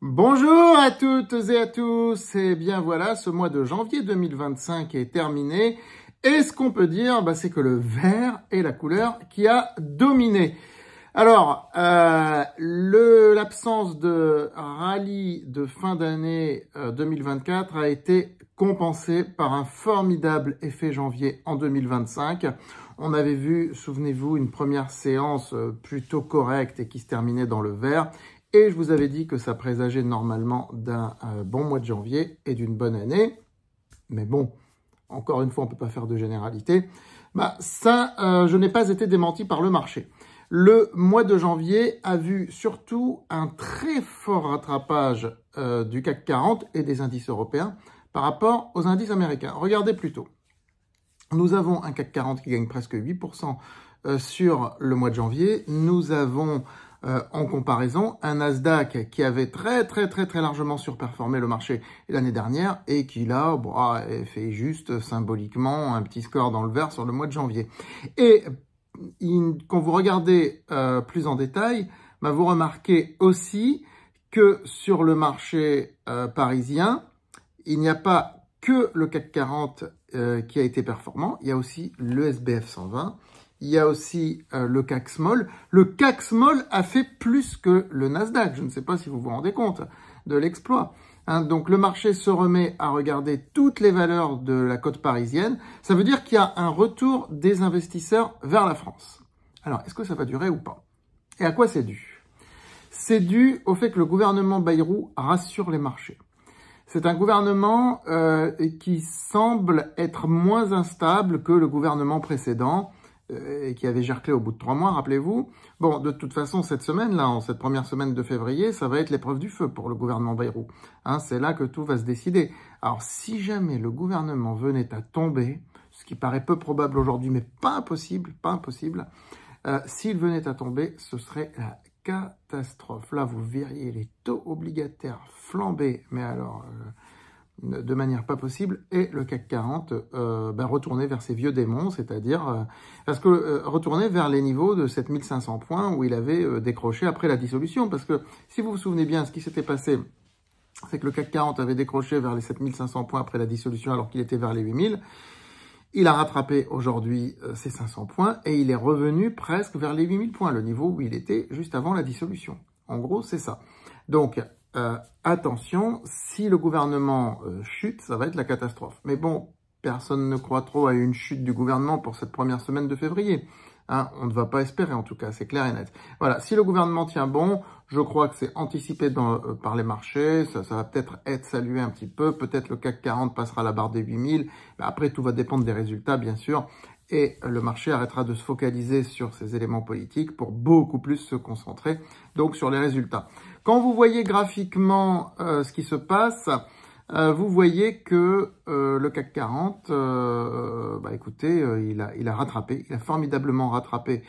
Bonjour à toutes et à tous, et bien voilà, ce mois de janvier 2025 est terminé, et ce qu'on peut dire, c'est que le vert est la couleur qui a dominé. Alors, l'absence de rallye de fin d'année 2024 a été compensée par un formidable effet janvier en 2025. On avait vu, souvenez-vous, une première séance plutôt correcte et qui se terminait dans le vert. Et je vous avais dit que ça présageait normalement d'un bon mois de janvier et d'une bonne année. Mais bon, encore une fois, on ne peut pas faire de généralité. Je n'ai pas été démenti par le marché. Le mois de janvier a vu surtout un très fort rattrapage du CAC 40 et des indices européens par rapport aux indices américains. Regardez plutôt. Nous avons un CAC 40 qui gagne presque 8% sur le mois de janvier. Nous avons en comparaison un Nasdaq qui avait très largement surperformé le marché l'année dernière et qui là fait juste symboliquement un petit score dans le vert sur le mois de janvier. Et quand vous regardez plus en détail, vous remarquez aussi que sur le marché parisien, il n'y a pas que le CAC 40 qui a été performant, il y a aussi le SBF 120, il y a aussi le CAC Small. Le CAC Small a fait plus que le Nasdaq. Je ne sais pas si vous vous rendez compte de l'exploit. Donc le marché se remet à regarder toutes les valeurs de la côte parisienne. Ça veut dire qu'il y a un retour des investisseurs vers la France. Alors, est-ce que ça va durer ou pas? Et à quoi c'est dû? C'est dû au fait que le gouvernement Bayrou rassure les marchés. C'est un gouvernement qui semble être moins instable que le gouvernement précédent et qui avait gerclé au bout de 3 mois, rappelez-vous. Bon, de toute façon, cette semaine-là, en cette première semaine de février, ça va être l'épreuve du feu pour le gouvernement Bayrou. C'est là que tout va se décider. Alors, si jamais le gouvernement venait à tomber, ce qui paraît peu probable aujourd'hui, mais pas impossible, s'il venait à tomber, ce serait la catastrophe. Là, vous verriez les taux obligataires flamber, mais alors de manière pas possible, et le CAC 40 retourner vers ses vieux démons, c'est-à-dire retourner vers les niveaux de 7500 points où il avait décroché après la dissolution. Parce que si vous vous souvenez bien, ce qui s'était passé, c'est que le CAC 40 avait décroché vers les 7500 points après la dissolution alors qu'il était vers les 8000. Il a rattrapé aujourd'hui ses 500 points et il est revenu presque vers les 8000 points, le niveau où il était juste avant la dissolution. En gros, c'est ça. Donc, attention, si le gouvernement chute, ça va être la catastrophe. Mais bon, personne ne croit trop à une chute du gouvernement pour cette première semaine de février. On ne va pas espérer en tout cas, c'est clair et net. Voilà, si le gouvernement tient bon, je crois que c'est anticipé par les marchés, ça va peut-être être salué un petit peu, peut-être le CAC 40 passera la barre des 8000, mais après tout va dépendre des résultats bien sûr, et le marché arrêtera de se focaliser sur ces éléments politiques pour beaucoup plus se concentrer donc sur les résultats. Quand vous voyez graphiquement ce qui se passe, vous voyez que le CAC 40, écoutez, il a rattrapé, il a formidablement rattrapé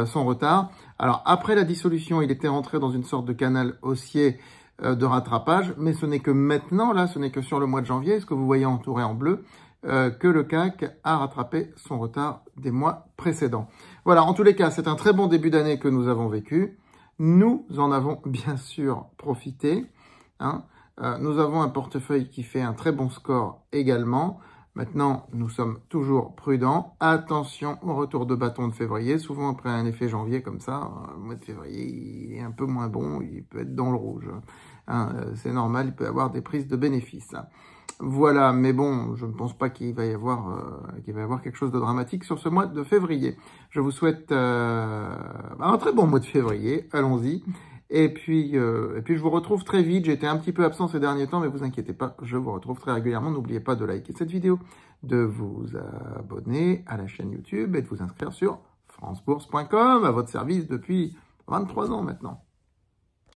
son retard. Alors, après la dissolution, il était rentré dans une sorte de canal haussier de rattrapage, mais ce n'est que maintenant, là, ce n'est que sur le mois de janvier, ce que vous voyez entouré en bleu, que le CAC a rattrapé son retard des mois précédents. Voilà, en tous les cas, c'est un très bon début d'année que nous avons vécu. Nous en avons bien sûr profité, nous avons un portefeuille qui fait un très bon score également. Maintenant, nous sommes toujours prudents. Attention au retour de bâton de février. Souvent, après un effet janvier comme ça, le mois de février, il est un peu moins bon. Il peut être dans le rouge. C'est normal, il peut y avoir des prises de bénéfices. Voilà, mais bon, je ne pense pas qu'il va y avoir quelque chose de dramatique sur ce mois de février. Je vous souhaite un très bon mois de février. Allons-y. Et puis je vous retrouve très vite. J'étais un petit peu absent ces derniers temps, mais vous inquiétez pas, je vous retrouve très régulièrement. N'oubliez pas de liker cette vidéo, de vous abonner à la chaîne YouTube et de vous inscrire sur francebourse.com, à votre service depuis 23 ans maintenant.